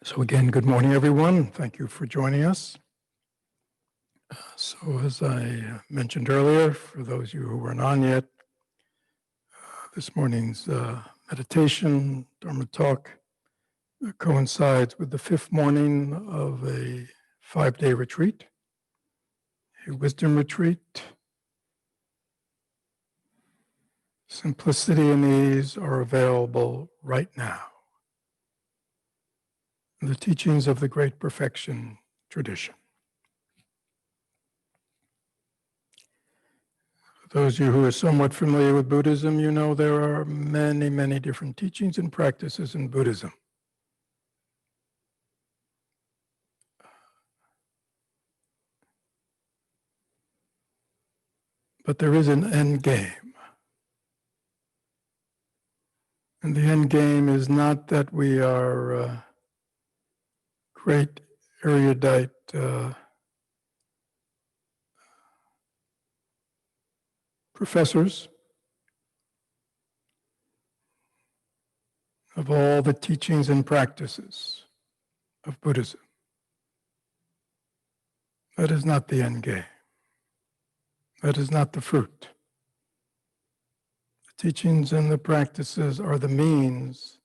So again, good morning, everyone. Thank you for joining us. So as I mentioned earlier, for those of you who weren't on yet, this morning's meditation, Dharma talk, coincides with the fifth morning of a 5-day retreat, a wisdom retreat. Simplicity and ease are available right now. The teachings of the Great Perfection tradition. For those of you who are somewhat familiar with Buddhism, you know there are many, many different teachings and practices in Buddhism. But there is an end game. And the end game is not that we are great erudite professors of all the teachings and practices of Buddhism. That is not the end game. That is not the fruit. The teachings and the practices are the means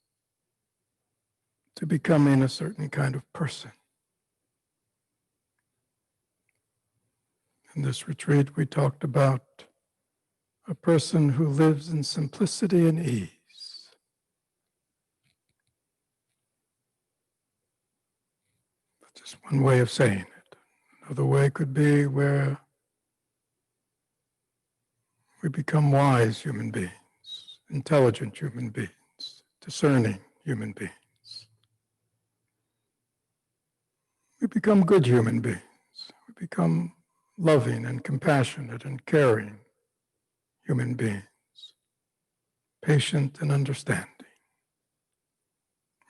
to becoming a certain kind of person. In this retreat, we talked about a person who lives in simplicity and ease. That's just one way of saying it. Another way could be where we become wise human beings, intelligent human beings, discerning human beings. We become good human beings. We become loving and compassionate and caring human beings, patient and understanding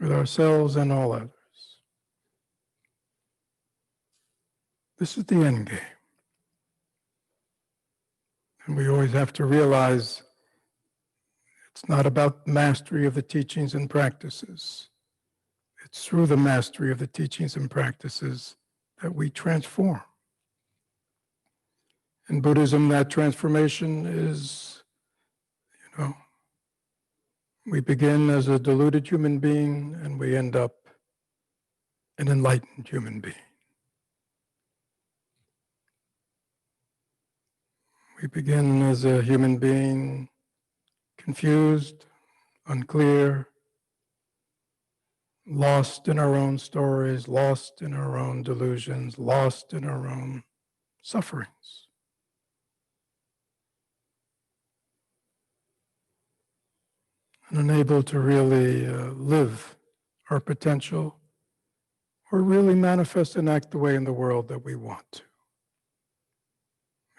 with ourselves and all others. This is the end game. And we always have to realize it's not about mastery of the teachings and practices. It's through the mastery of the teachings and practices that we transform. In Buddhism, that transformation is, we begin as a deluded human being and we end up an enlightened human being. We begin as a human being confused, unclear, lost in our own stories, lost in our own delusions, lost in our own sufferings. And unable to really live our potential or really manifest and act the way in the world that we want to.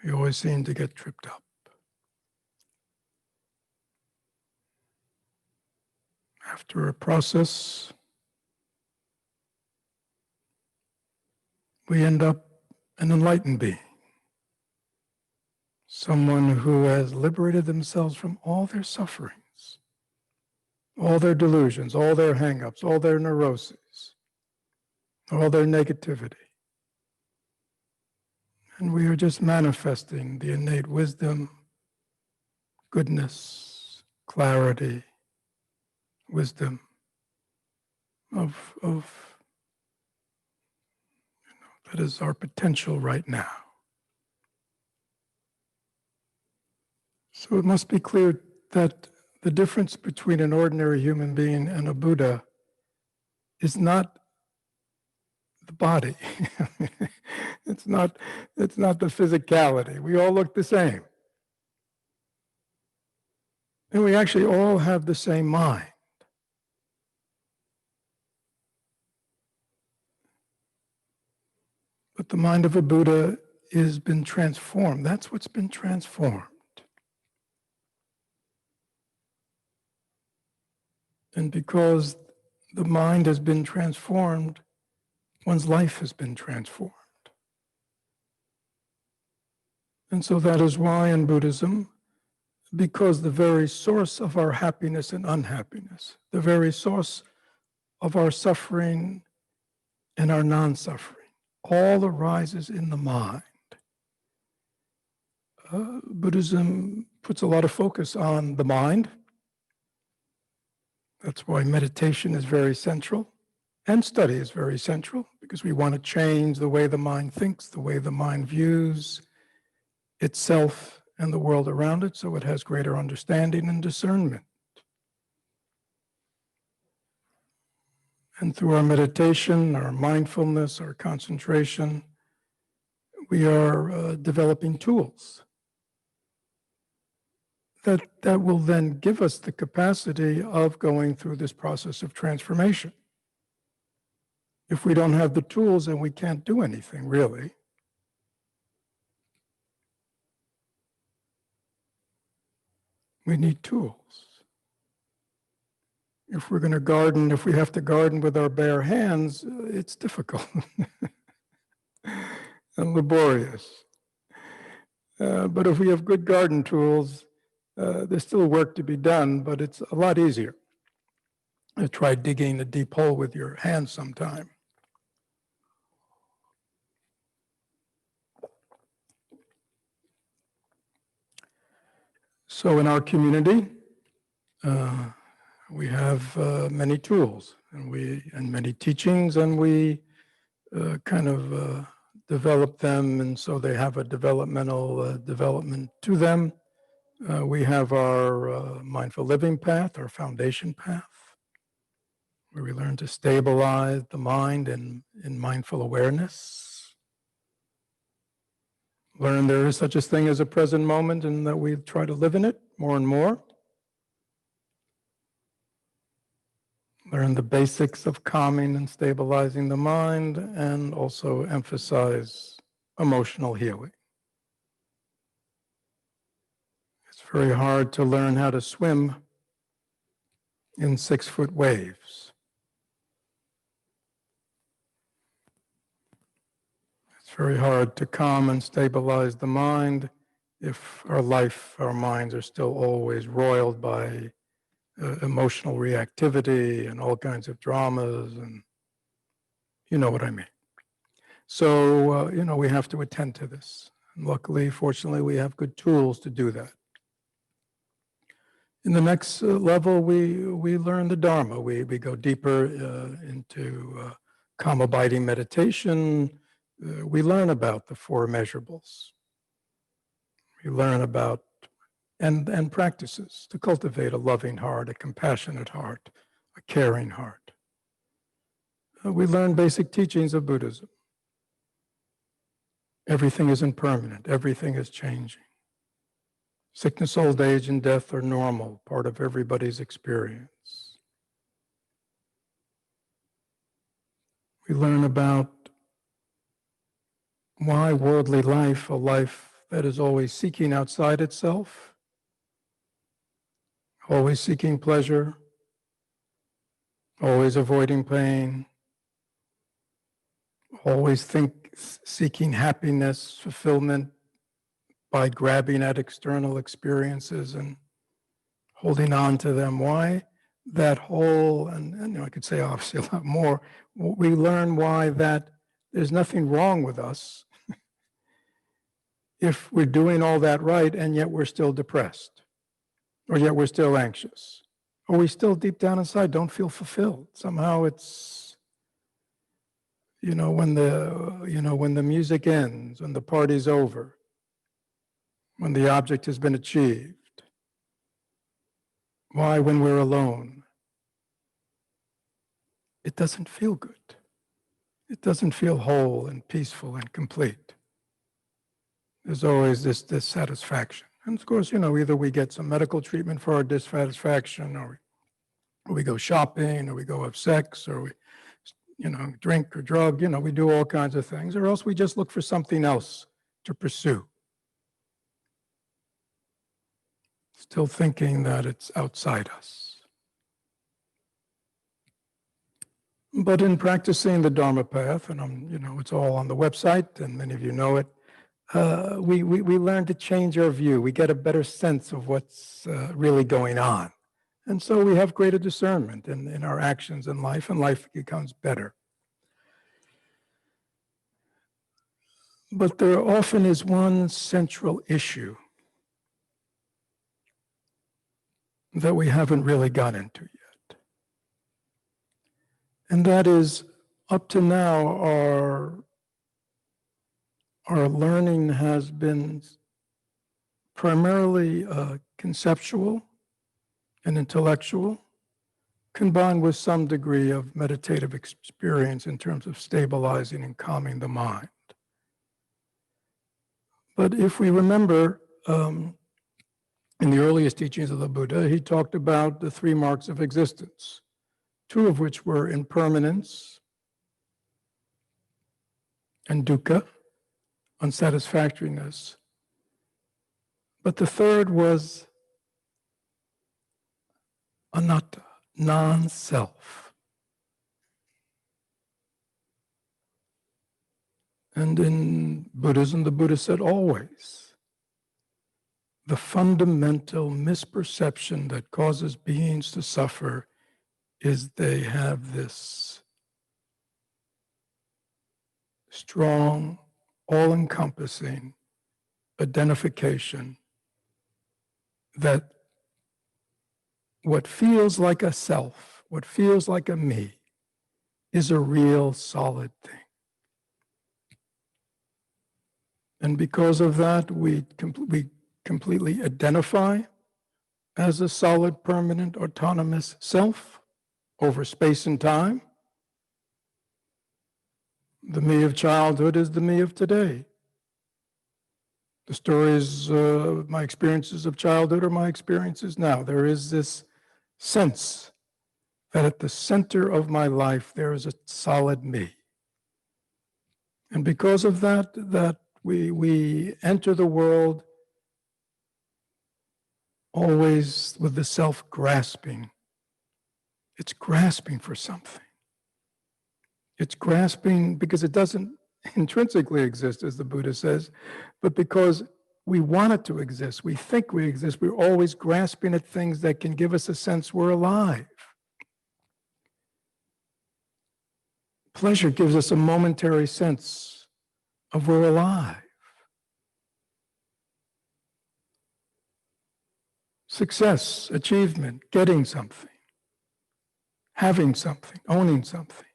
We always seem to get tripped up. After a process, we end up an enlightened being. Someone who has liberated themselves from all their sufferings, all their delusions, all their hang-ups, all their neuroses, all their negativity. And we are just manifesting the innate wisdom, goodness, clarity, wisdom of that is our potential right now. So it must be clear that the difference between an ordinary human being and a Buddha is not the body. It's not the physicality. We all look the same. And we actually all have the same mind. But the mind of a Buddha has been transformed. That's what's been transformed. And because the mind has been transformed, one's life has been transformed. And so that is why in Buddhism, because the very source of our happiness and unhappiness, the very source of our suffering and our non-suffering all arises in the mind. Buddhism puts a lot of focus on the mind. That's why meditation is very central, and study is very central, because we want to change the way the mind thinks, the way the mind views itself and the world around it, so it has greater understanding and discernment. And through our meditation, our mindfulness, our concentration, we are developing tools that will then give us the capacity of going through this process of transformation. If we don't have the tools, then we can't do anything, really. We need tools. If we're going to garden, if we have to garden with our bare hands, it's difficult and laborious. But if we have good garden tools, there's still work to be done, but it's a lot easier. Try digging a deep hole with your hands sometime. So in our community, we have many tools and many teachings, and we kind of develop them, and so they have a developmental development to them. We have our mindful living path, our foundation path, where we learn to stabilize the mind in mindful awareness. Learn there is such a thing as a present moment, and that we try to live in it more and more. Learn the basics of calming and stabilizing the mind, and also emphasize emotional healing. It's very hard to learn how to swim in 6-foot waves. It's very hard to calm and stabilize the mind if our minds are still always roiled by emotional reactivity and all kinds of dramas, and you know what I mean. So, we have to attend to this. And luckily, fortunately, we have good tools to do that. In the next level, we learn the Dharma. We go deeper into calm abiding meditation. We learn about the 4 measurables. We learn about and practices to cultivate a loving heart, a compassionate heart, a caring heart. We learn basic teachings of Buddhism. Everything is impermanent. Everything is changing. Sickness, old age, and death are normal, part of everybody's experience. We learn about why worldly life, a life that is always seeking outside itself, always seeking pleasure, always avoiding pain, always seeking happiness, fulfillment by grabbing at external experiences and holding on to them. Why that whole, and I could say obviously a lot more, we learn why that there's nothing wrong with us if we're doing all that right and yet we're still depressed, or yet we're still anxious, or we still deep down inside don't feel fulfilled. Somehow it's, when the music ends, when the party's over, when the object has been achieved. Why, when we're alone, it doesn't feel good. It doesn't feel whole and peaceful and complete. There's always this dissatisfaction. And of course, either we get some medical treatment for our dissatisfaction, or we go shopping, or we go have sex, or we, drink or drug, we do all kinds of things, or else we just look for something else to pursue. Still thinking that it's outside us. But in practicing the Dharma path, and it's all on the website, and many of you know it, we learn to change our view. We get a better sense of what's really going on. And so we have greater discernment in our actions in life, and life becomes better. But there often is one central issue that we haven't really got into yet. And that is, up to now, our learning has been primarily conceptual and intellectual, combined with some degree of meditative experience in terms of stabilizing and calming the mind. But if we remember, in the earliest teachings of the Buddha, he talked about the three marks of existence, two of which were impermanence and dukkha, unsatisfactoriness. But the third was anatta, non-self. And in Buddhism, the Buddha said always, the fundamental misperception that causes beings to suffer is they have this strong, all-encompassing identification that what feels like a self, what feels like a me, is a real solid thing. And because of that, we completely identify as a solid, permanent, autonomous self over space and time. The me of childhood is the me of today. The stories, my experiences of childhood are my experiences now. There is this sense that at the center of my life, there is a solid me. And because of that we enter the world always with the self grasping. It's grasping for something. It's grasping because it doesn't intrinsically exist, as the Buddha says, but because we want it to exist, we think we exist, we're always grasping at things that can give us a sense we're alive. Pleasure gives us a momentary sense of we're alive. Success, achievement, getting something, having something, owning something.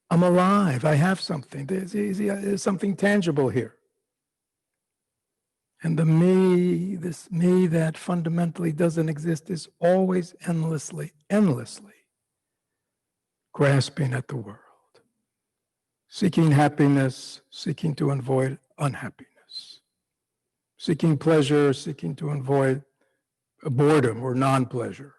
I'm alive, I have something. There's something tangible here. And the me, this me that fundamentally doesn't exist, is always endlessly grasping at the world, seeking happiness, seeking to avoid unhappiness, seeking pleasure, seeking to avoid boredom or non-pleasure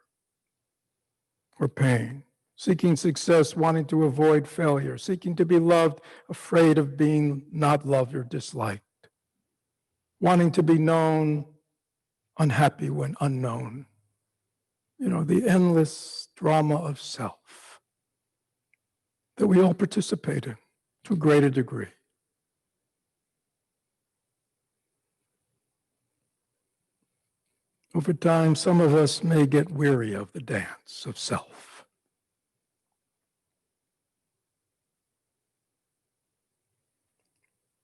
or pain, seeking success, wanting to avoid failure, seeking to be loved, afraid of being not loved or disliked, wanting to be known, unhappy when unknown. You know, the endless drama of self that we all participate in to a greater degree. Over time, some of us may get weary of the dance of self.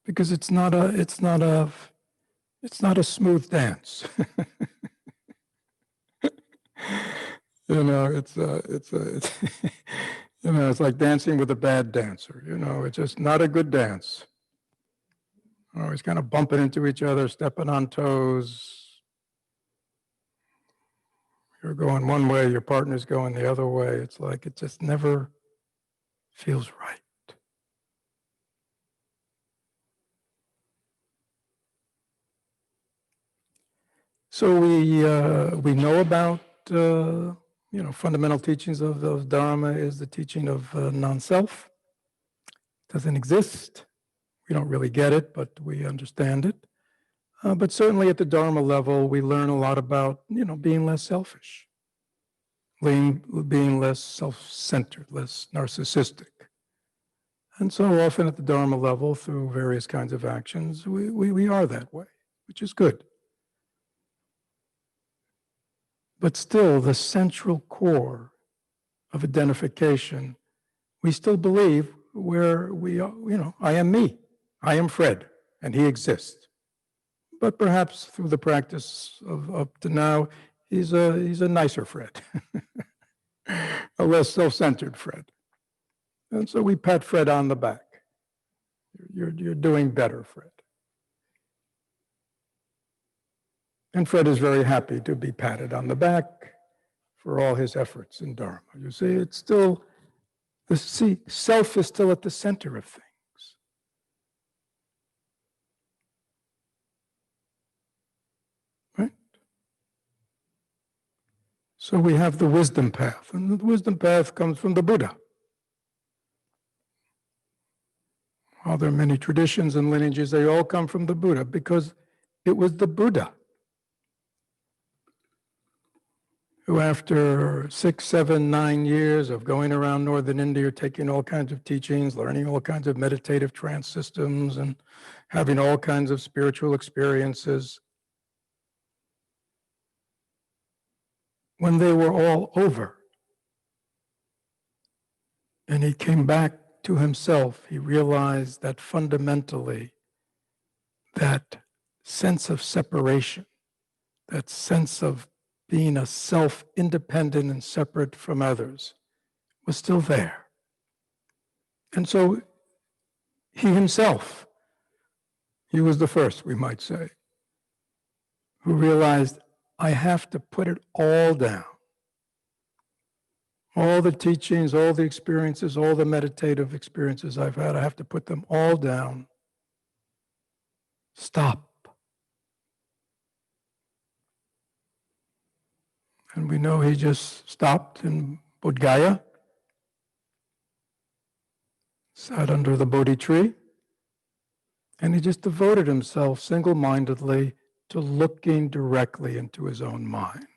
Because it's not a smooth dance. You know, it's you know, it's like dancing with a bad dancer. You know, it's just not a good dance. Always kind of bumping into each other, stepping on toes. You're going one way, your partner's going the other way. It's like it just never feels right. So we know about fundamental teachings of Dharma is the teaching of non-self. Doesn't exist. We don't really get it, but we understand it. But certainly at the Dharma level, we learn a lot about being less selfish, being less self-centered, less narcissistic. And so often at the Dharma level, through various kinds of actions, we are that way, which is good. But still, the central core of identification, we still believe where we are, I am me. I am Fred, and he exists. But perhaps through the practice of up to now, he's a nicer Fred, a less self-centered Fred. And so we pat Fred on the back. You're doing better, Fred. And Fred is very happy to be patted on the back for all his efforts in Dharma. You see, it's still, self is still at the center of things. Right? So we have the wisdom path, and the wisdom path comes from the Buddha. While there are many traditions and lineages, they all come from the Buddha because it was the Buddha who, after 6, 7, 9 years of going around northern India, taking all kinds of teachings, learning all kinds of meditative trance systems, and having all kinds of spiritual experiences, when they were all over, and he came back to himself, he realized that fundamentally, that sense of separation, that sense of being a self independent and separate from others, was still there. And so he himself, he was the first, we might say, who realized, I have to put it all down. All the teachings, all the experiences, all the meditative experiences I've had, I have to put them all down. Stop. And we know he just stopped in Bodh Gaya, sat under the Bodhi tree, and he just devoted himself single-mindedly to looking directly into his own mind,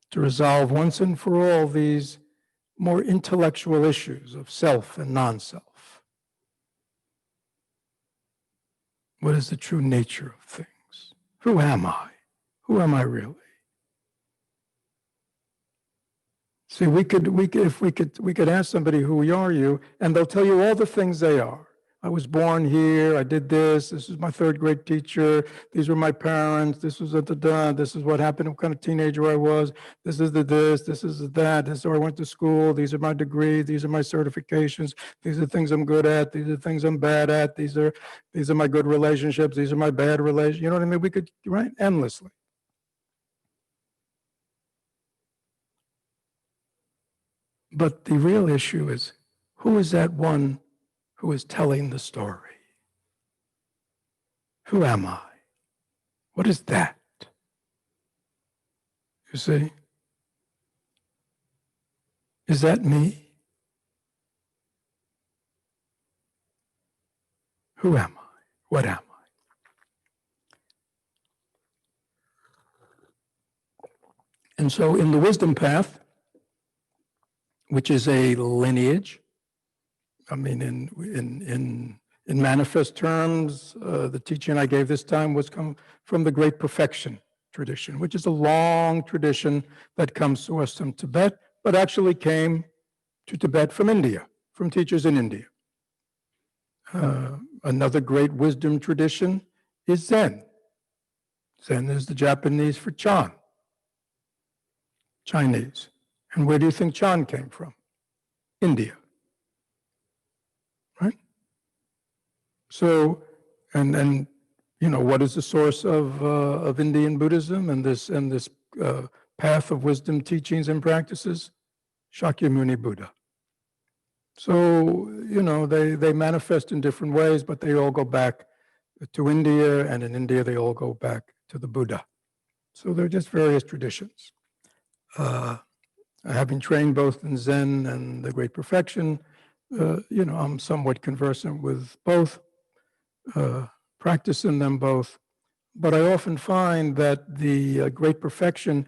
to resolve once and for all these more intellectual issues of self and non-self. What is the true nature of things? Who am I? Who am I really? See, we could ask somebody, who are you? And they'll tell you all the things they are. I was born here, I did this is my third grade teacher, these were my parents, this was this is what happened, what kind of teenager I was, this is this is that, this is where I went to school, these are my degrees, these are my certifications, these are the things I'm good at, these are the things I'm bad at, these are my good relationships, these are my bad relationships, you know what I mean? We could, right, endlessly. But the real issue is, who is that one who is telling the story? Who am I? What is that? You see? Is that me? Who am I? What am I? And so in the wisdom path, which is a lineage, I mean, in manifest terms, the teaching I gave this time was come from the Great Perfection tradition, which is a long tradition that comes to us from Tibet, but actually came to Tibet from India, from teachers in India. Another great wisdom tradition is Zen. Zen is the Japanese for Chan, Chinese. And where do you think Chan came from? India. Right? So, and you know, what is the source of Indian Buddhism and this path of wisdom teachings and practices? Shakyamuni Buddha. So, you know, they manifest in different ways, but they all go back to India, and in India they all go back to the Buddha. So they're just various traditions. Having trained both in Zen and the Great Perfection, you know, I'm somewhat conversant with both, practice in them both. But I often find that the Great Perfection,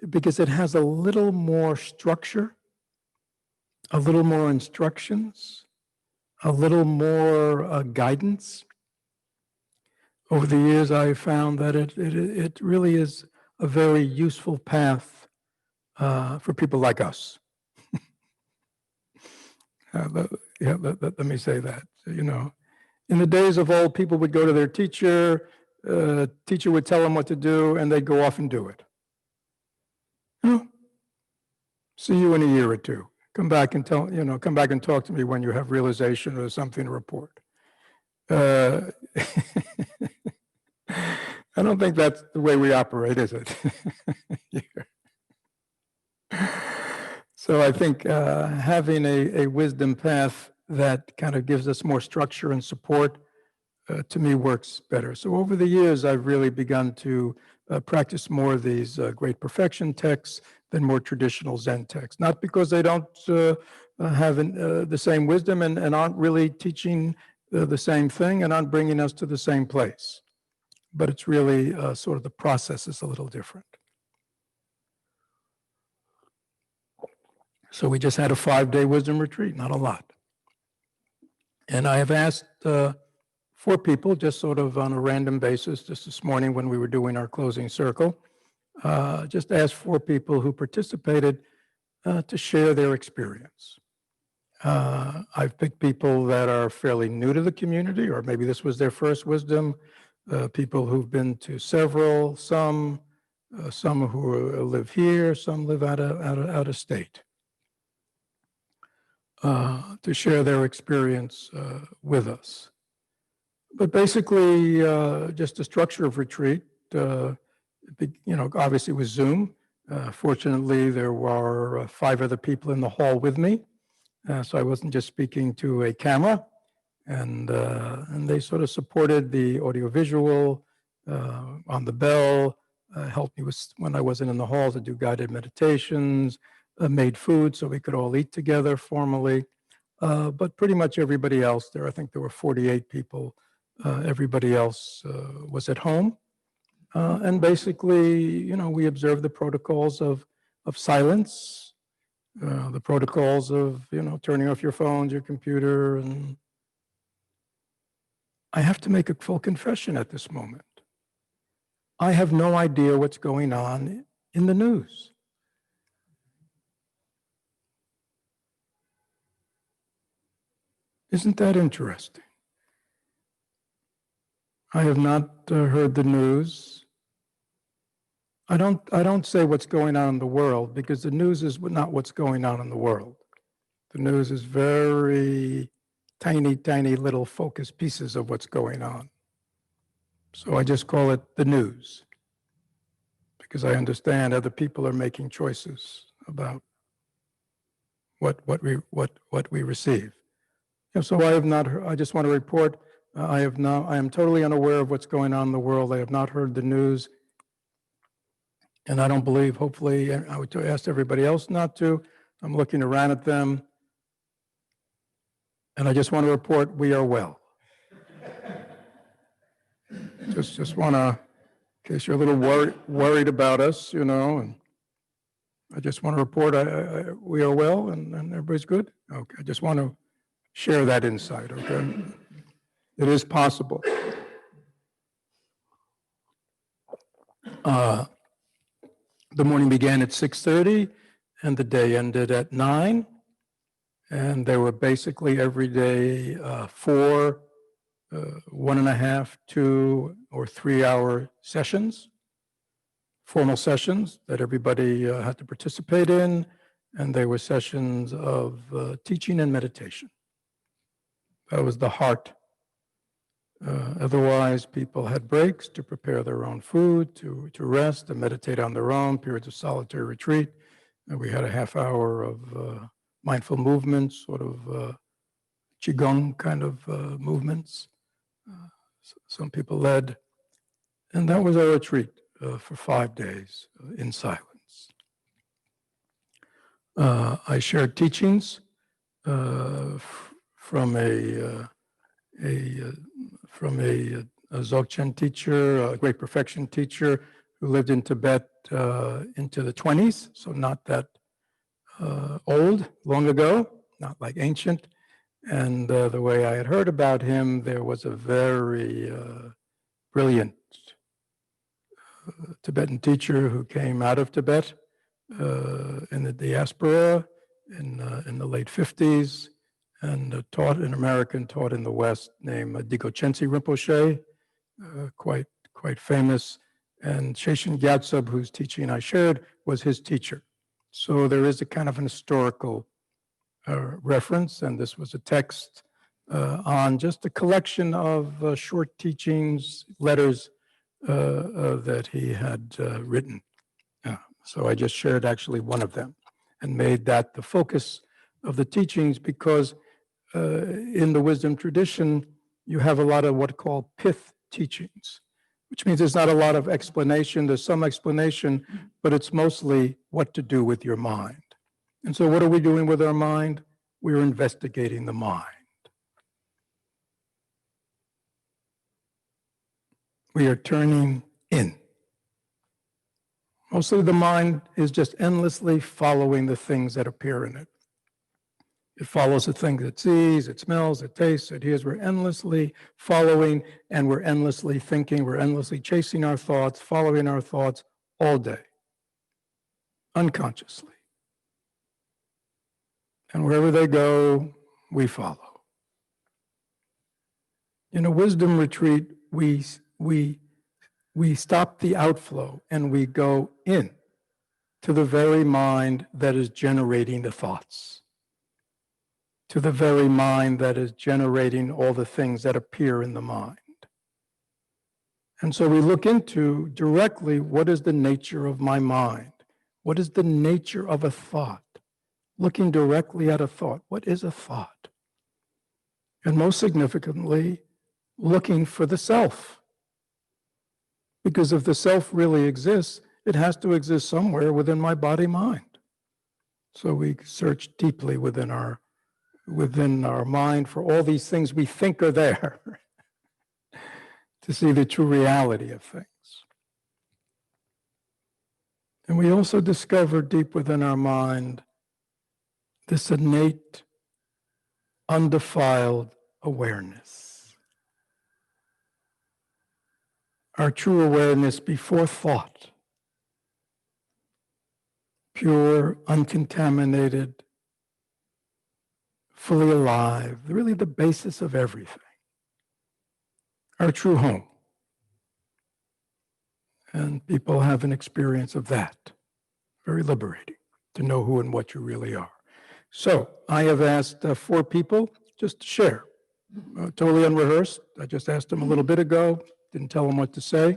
because it has a little more structure, a little more instructions, a little more guidance. Over the years, I found that it really is a very useful path for people like us. Let me say that, you know, In the days of old, people would go to their teacher, teacher would tell them what to do, and they'd go off and do it. See you in a year or two. Come back and come back and talk to me when you have realization or something to report. I don't think that's the way we operate, is it? So I think having a wisdom path that kind of gives us more structure and support, to me, works better. So over the years, I've really begun to practice more of these great perfection texts than more traditional Zen texts. Not because they don't have the same wisdom and aren't really teaching the same thing and aren't bringing us to the same place. But it's really sort of the process is a little different. So we just had a 5-day wisdom retreat, not a lot. And I have asked 4 people, just sort of on a random basis, just this morning when we were doing our closing circle, just asked 4 people who participated to share their experience. I've picked people that are fairly new to the community, or maybe this was their first wisdom, people who've been to several, some who live here, some live out of state, to share their experience with us. But basically, just the structure of retreat, obviously with Zoom. Fortunately, there were 5 other people in the hall with me, so I wasn't just speaking to a camera. And they sort of supported the audiovisual on the bell, helped me with, when I wasn't in the hall, to do guided meditations, made food so we could all eat together formally. But pretty much everybody else there, I think there were 48 people, everybody else was at home. And basically, we observed the protocols of silence, the protocols of, turning off your phones, your computer. And I have to make a full confession at this moment. I have no idea what's going on in the news. Isn't that interesting? I have not heard the news. I don't say what's going on in the world, because the news is not what's going on in the world. The news is very tiny, tiny little focused pieces of what's going on. So I just call it the news, because I understand other people are making choices about what we receive. So I have not heard, I just want to report, I am totally unaware of what's going on in the world. I have not heard the news. And I don't believe, hopefully, I would ask everybody else not to. I'm looking around at them. And I just want to report we are well. just want to, in case you're a little worried about us, and I just want to report we are well and everybody's good. Okay, I just want to share that insight, okay? It is possible. The morning began at 6:30 and the day ended at 9. And there were basically every day 4 1.5, 2, or 3-hour sessions, formal sessions that everybody had to participate in. And they were sessions of teaching and meditation. That was the heart. Otherwise, people had breaks to prepare their own food, to rest, to meditate on their own, periods of solitary retreat. And we had a half hour of mindful movements, sort of Qigong kind of movements. Some people led. And that was our retreat for 5 days in silence. I shared teachings from a Dzogchen teacher, a great perfection teacher who lived in Tibet into the 20s, so not that old, long ago, not like ancient. And the way I had heard about him, there was a very brilliant Tibetan teacher who came out of Tibet in the diaspora in the late 50s, and taught an American taught in the West named Dikochensi Rinpoche, quite famous. And Sheshin Gyatso, whose teaching I shared, was his teacher. So there is a kind of an historical reference, and this was a text on just a collection of short teachings, letters that he had written. So I just shared actually one of them and made that the focus of the teachings because in the wisdom tradition, you have a lot of what called pith teachings, which means there's not a lot of explanation. There's some explanation, but it's mostly what to do with your mind. And so what are we doing with our mind? We're investigating the mind. We are turning in. Mostly the mind is just endlessly following the things that appear in it. It follows the things it sees, it smells, it tastes, it hears. We're endlessly following and we're endlessly thinking. We're endlessly chasing our thoughts, following our thoughts all day, unconsciously. And wherever they go, we follow. In a wisdom retreat, we stop the outflow and we go in to the very mind that is generating the thoughts, to the very mind that is generating all the things that appear in the mind. And so we look into directly, what is the nature of my mind? What is the nature of a thought? Looking directly at a thought. What is a thought? And most significantly, looking for the self. Because if the self really exists, it has to exist somewhere within my body-mind. So we search deeply within our mind for all these things we think are there to see the true reality of things. And we also discover deep within our mind this innate, undefiled awareness. Our true awareness before thought, pure, uncontaminated, fully alive, really the basis of everything. Our true home. And people have an experience of that. Very liberating to know who and what you really are. So I have asked 4 people just to share, totally unrehearsed. I just asked them a little bit ago, didn't tell them what to say,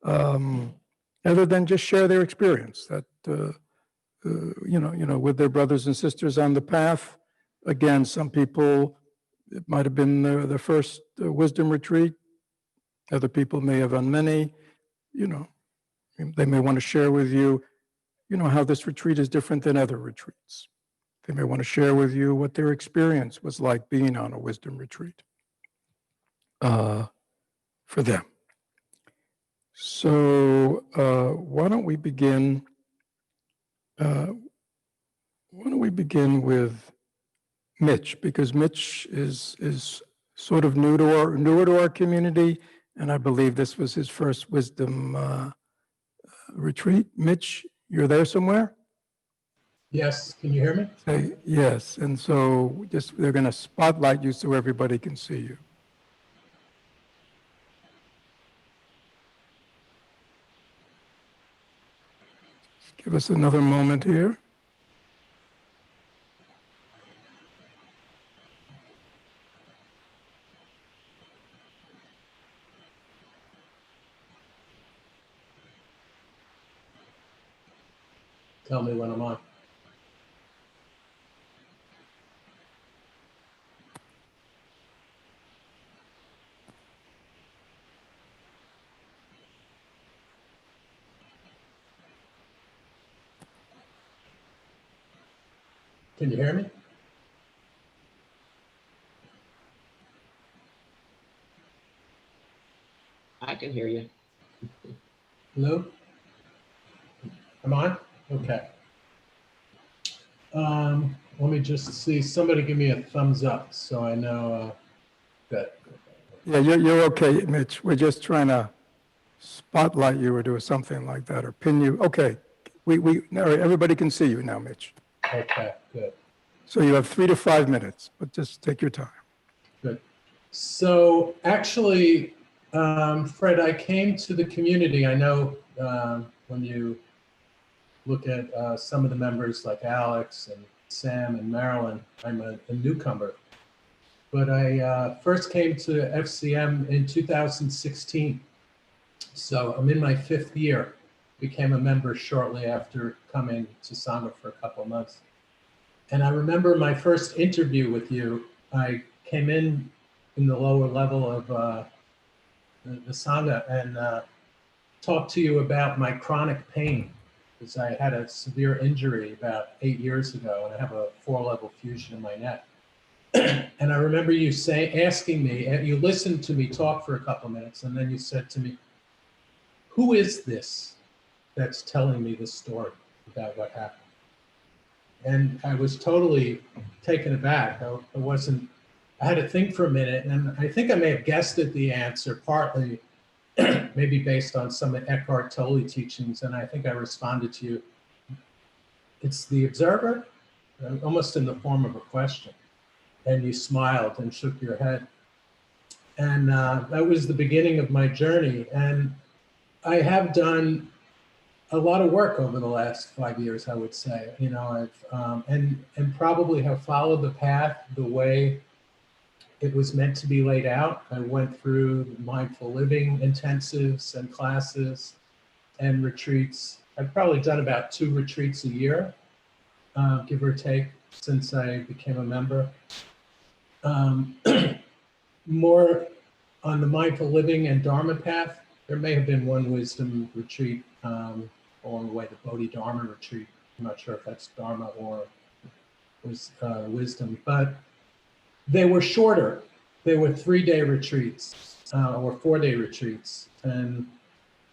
other than just share their experience that, with their brothers and sisters on the path. Again, some people, it might have been the first wisdom retreat. Other people may have done many. They may want to share with you, how this retreat is different than other retreats. They may want to share with you what their experience was like being on a wisdom retreat for them. So why don't we begin? Why don't we begin with Mitch, because Mitch is sort of newer to our community, and I believe this was his first wisdom retreat. Mitch, you're there somewhere? Yes, can you hear me? Yes, and so they're going to spotlight you so everybody can see you. Just give us another moment here. Tell me when I'm on. Can you hear me? I can hear you. Hello? I'm on? Okay. Let me just see. Somebody give me a thumbs up so I know that. Yeah, you're okay, Mitch. We're just trying to spotlight you or do something like that or pin you. Okay, all right, everybody can see you now, Mitch. Okay, good. So you have 3 to 5 minutes, but just take your time. Good. So actually, Fred, I came to the community. I know when you look at some of the members like Alex and Sam and Marilyn, I'm a newcomer. But I first came to FCM in 2016. So I'm in my 5th year. Became a member shortly after coming to Sangha for a couple of months. And I remember my first interview with you. I came in the lower level of the Sangha and talked to you about my chronic pain, because I had a severe injury about 8 years ago, and I have a 4-level fusion in my neck. And I remember you asking me, and you listened to me talk for a couple of minutes, and then you said to me, "Who is this that's telling me this story about what happened?" And I was totally taken aback. I had to think for a minute, and I think I may have guessed at the answer, partly maybe based on some of Eckhart Tolle teachings, and I think I responded to you, "It's the observer," almost in the form of a question. And you smiled and shook your head. And that was the beginning of my journey. And I have done a lot of work over the last 5 years, I would say. You know, I've and probably have followed the path the way it was meant to be laid out. I went through mindful living intensives and classes and retreats. I've probably done about 2 retreats a year, give or take, since I became a member. More on the mindful living and Dharma path. There may have been one wisdom retreat along the way, the Bodhidharma retreat. I'm not sure if that's Dharma or was wisdom, but they were shorter. They were 3-day retreats or 4-day retreats. And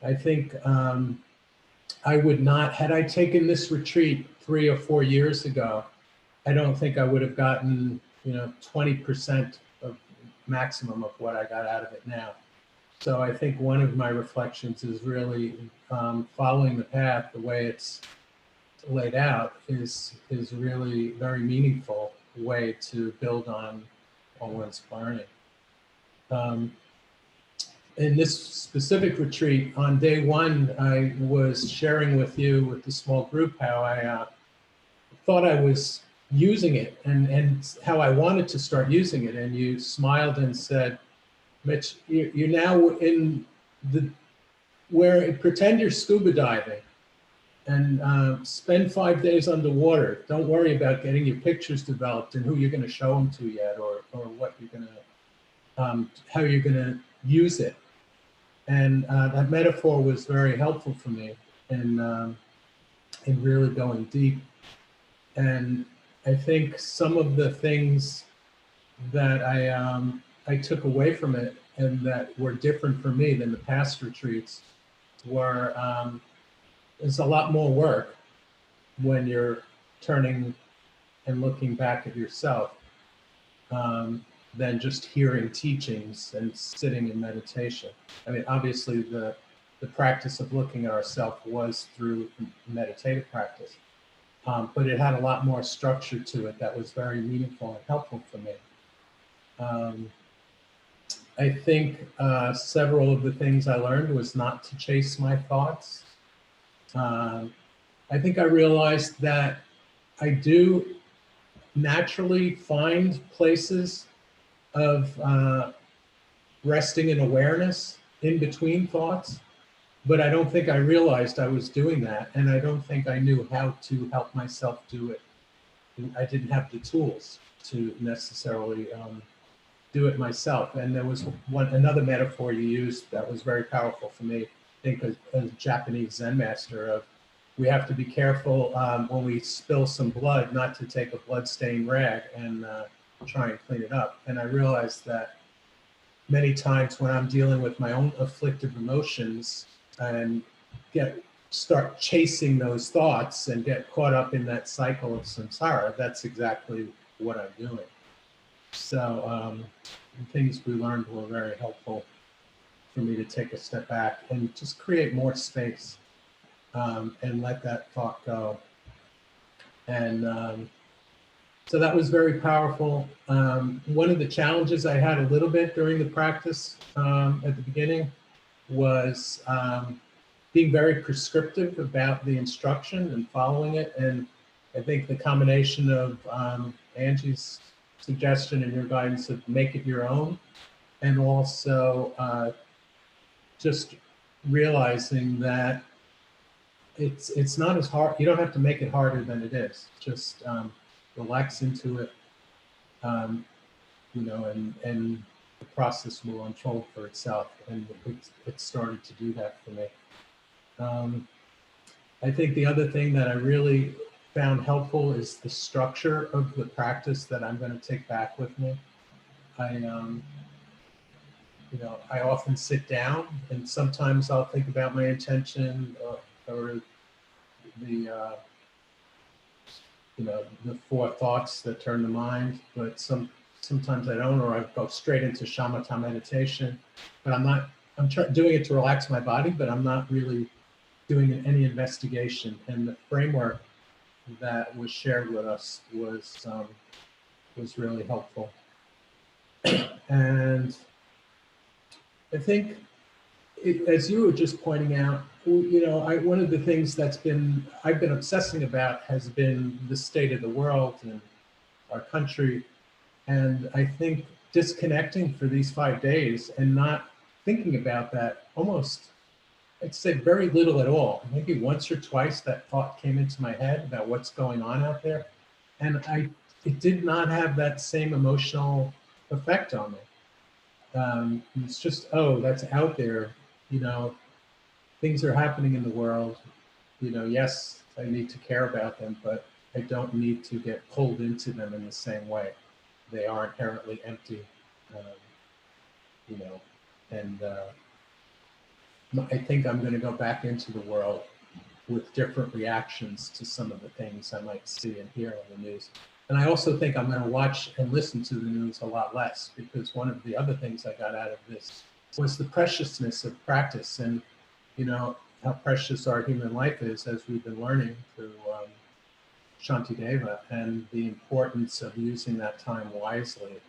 I think I would not, had I taken this retreat 3 or 4 years ago, I don't think I would have gotten, 20% of maximum of what I got out of it now. So I think one of my reflections is really following the path the way it's laid out is really very meaningful way to build on one's learning. In this specific retreat, on day 1, I was sharing with you, with the small group, how I thought I was using it and how I wanted to start using it. And you smiled and said, "Mitch, you're now in pretend you're scuba diving and spend 5 days underwater. Don't worry about getting your pictures developed and who you're going to show them to yet, or what you're going to, how you're going to use it." And that metaphor was very helpful for me in really going deep. And I think some of the things that I took away from it and that were different for me than the past retreats were there's a lot more work when you're turning and looking back at yourself than just hearing teachings and sitting in meditation. I mean, obviously the practice of looking at ourselves was through meditative practice, but it had a lot more structure to it that was very meaningful and helpful for me. I think several of the things I learned was not to chase my thoughts. I think I realized that I do naturally find places of resting in awareness in between thoughts, but I don't think I realized I was doing that, and I don't think I knew how to help myself do it. I didn't have the tools to necessarily do it myself. And there was another metaphor you used that was very powerful for me, I think, as a Japanese Zen master, of we have to be careful when we spill some blood not to take a blood-stained rag and try and clean it up. And I realized that many times when I'm dealing with my own afflictive emotions and start chasing those thoughts and get caught up in that cycle of samsara, that's exactly what I'm doing. So the things we learned were very helpful for me to take a step back and just create more space and let that thought go. And So that was very powerful. One of the challenges I had a little bit during the practice at the beginning was being very prescriptive about the instruction and following it. And I think the combination of Angie's suggestion and your guidance of make it your own, and also just realizing that it's not as hard. You don't have to make it harder than it is. Just relax into it, and the process will unfold for itself. And it started to do that for me. I think the other thing that I really found helpful is the structure of the practice that I'm going to take back with me. I often sit down, and sometimes I'll think about my intention or the the four thoughts that turn the mind, but sometimes I don't, or I go straight into shamatha meditation. But I'm doing it to relax my body, but I'm not really doing any investigation. And the framework that was shared with us was really helpful. And I think, as you were just pointing out, one of the things I've been obsessing about has been the state of the world and our country. And I think disconnecting for these 5 days and not thinking about that almost, I'd say very little at all. Maybe once or twice that thought came into my head about what's going on out there. And it did not have that same emotional effect on me. It's just, oh, that's out there, things are happening in the world. Yes, I need to care about them, but I don't need to get pulled into them in the same way. They are inherently empty, and I think I'm going to go back into the world with different reactions to some of the things I might see and hear on the news. And I also think I'm going to watch and listen to the news a lot less, because one of the other things I got out of this was the preciousness of practice, and how precious our human life is, as we've been learning through Shantideva, and the importance of using that time wisely.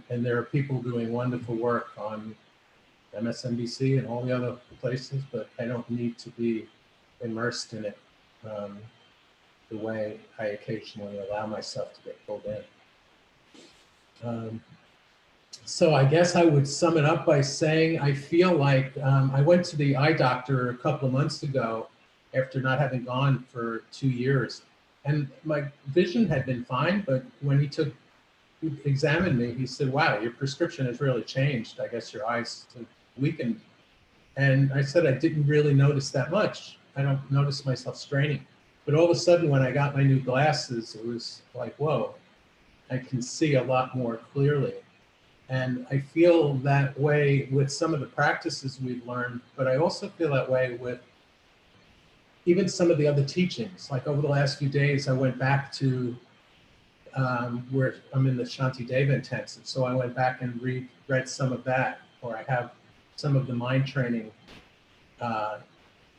And there are people doing wonderful work on MSNBC and all the other places, but I don't need to be immersed in it the way I occasionally allow myself to get pulled in. So I guess I would sum it up by saying I feel like I went to the eye doctor a couple of months ago after not having gone for 2 years. And my vision had been fine, but when he examined me, he said, wow, your prescription has really changed. I guess your eyes have weakened. And I said, I didn't really notice that much. I don't notice myself straining. But all of a sudden, when I got my new glasses, it was like, whoa, I can see a lot more clearly. And I feel that way with some of the practices we've learned, but I also feel that way with even some of the other teachings. Like over the last few days, I went back to where I'm in the Shantideva intensive. So I went back and read some of that, or I have some of the mind training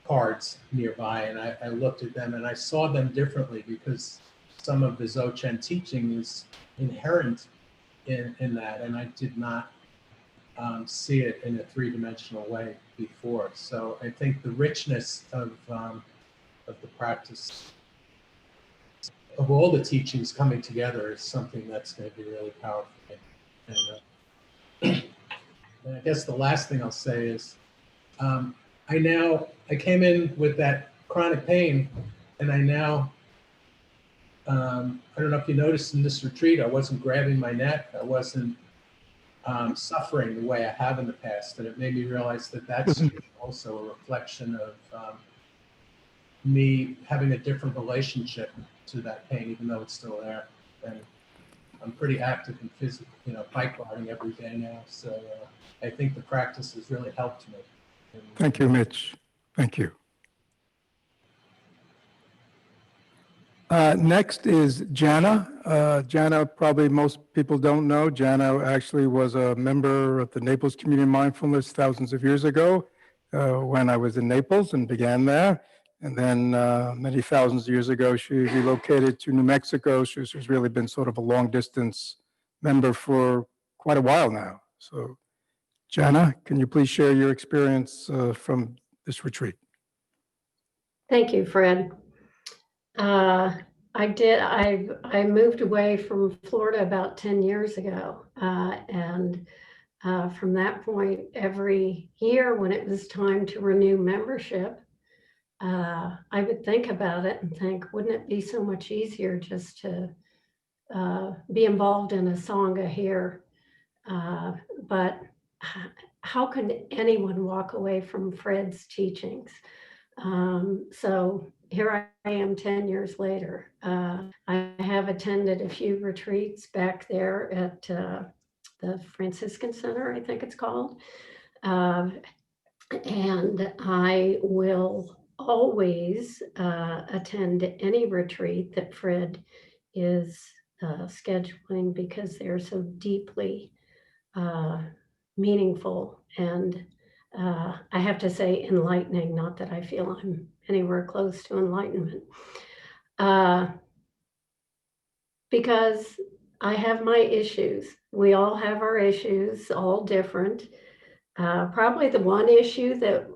cards nearby, and I looked at them and I saw them differently, because some of the Dzogchen teaching is inherent in that, and I did not see it in a three-dimensional way before. So I think the richness of the practice of all the teachings coming together is something that's going to be really powerful. And I guess the last thing I'll say is I came in with that chronic pain, and I now, I don't know if you noticed in this retreat, I wasn't grabbing my neck. I wasn't suffering the way I have in the past. And it made me realize that that's also a reflection of me having a different relationship to that pain, even though it's still there. And I'm pretty active in physical, bike riding every day now. So I think the practice has really helped me. Thank you, Mitch. Thank you. Next is Jana. Jana, probably most people don't know. Jana actually was a member of the Naples Community Mindfulness thousands of years ago when I was in Naples and began there. And then many thousands of years ago, she relocated to New Mexico. She's really been sort of a long distance member for quite a while now. So Jana, can you please share your experience from this retreat? Thank you, Fred. I moved away from Florida about 10 years ago. And from that point, every year when it was time to renew membership, I would think about it and think, wouldn't it be so much easier just to be involved in a Sangha here? But how can anyone walk away from Fred's teachings? So here I am 10 years later. I have attended a few retreats back there at the Franciscan Center, I think it's called. And I will always attend any retreat that Fred is scheduling because they're so deeply meaningful and I have to say enlightening, not that I feel I'm anywhere close to enlightenment. Because I have my issues. We all have our issues, all different. Probably the one issue that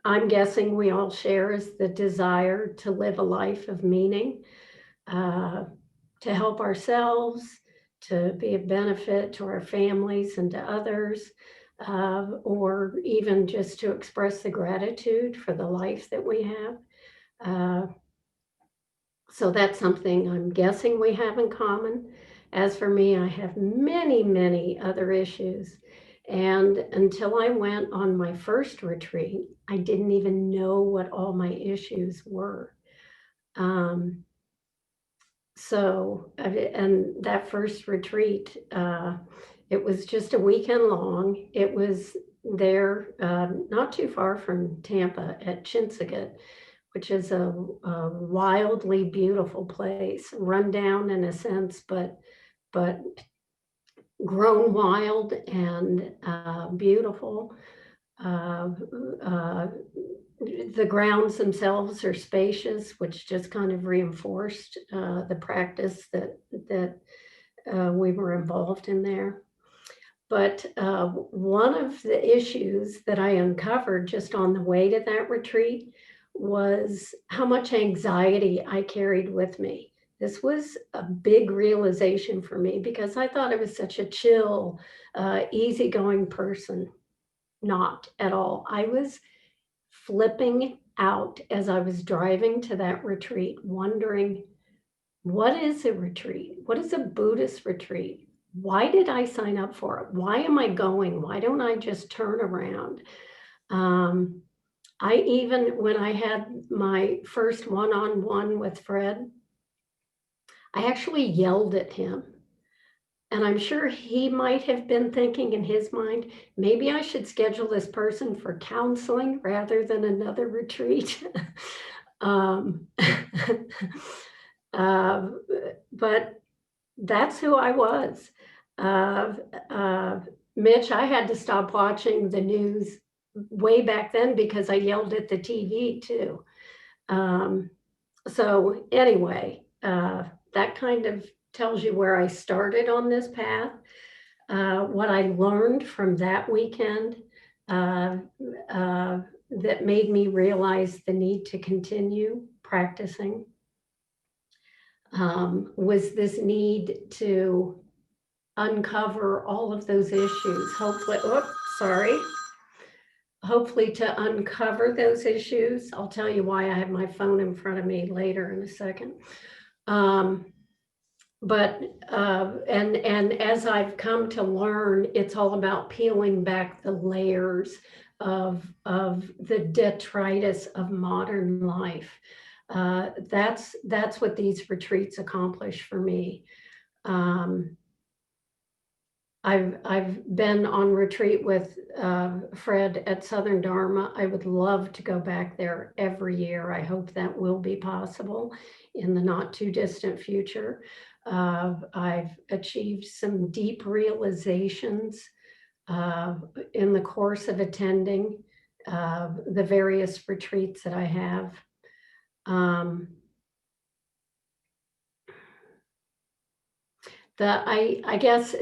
I'm guessing we all share is the desire to live a life of meaning, to help ourselves, to be of benefit to our families and to others, or even just to express the gratitude for the life that we have. So that's something I'm guessing we have in common. As for me, I have many, many other issues. And until I went on my first retreat, I didn't even know what all my issues were. And that first retreat, it was just a weekend long. It was there, not too far from Tampa at Chinsagat, which is a wildly beautiful place, run down in a sense, but grown wild and beautiful. The grounds themselves are spacious, which just kind of reinforced the practice that we were involved in there. But one of the issues that I uncovered just on the way to that retreat was how much anxiety I carried with me. This was a big realization for me because I thought I was such a chill, easygoing person. Not at all. I was flipping out as I was driving to that retreat, wondering, what is a retreat? What is a Buddhist retreat? Why did I sign up for it? Why am I going? Why don't I just turn around? When I had my first one-on-one with Fred, I actually yelled at him. And I'm sure he might have been thinking in his mind, maybe I should schedule this person for counseling rather than another retreat. But that's who I was. Mitch, I had to stop watching the news way back then because I yelled at the TV too. So anyway, that kind of tells you where I started on this path. What I learned from that weekend that made me realize the need to continue practicing was this need to uncover all of those issues. Hopefully to uncover those issues. I'll tell you why I have my phone in front of me later in a second. And as I've come to learn, it's all about peeling back the layers of the detritus of modern life. That's what these retreats accomplish for me. I've been on retreat with Fred at Southern Dharma. I would love to go back there every year. I hope that will be possible in the not too distant future. I've achieved some deep realizations in the course of attending the various retreats that I have. I guess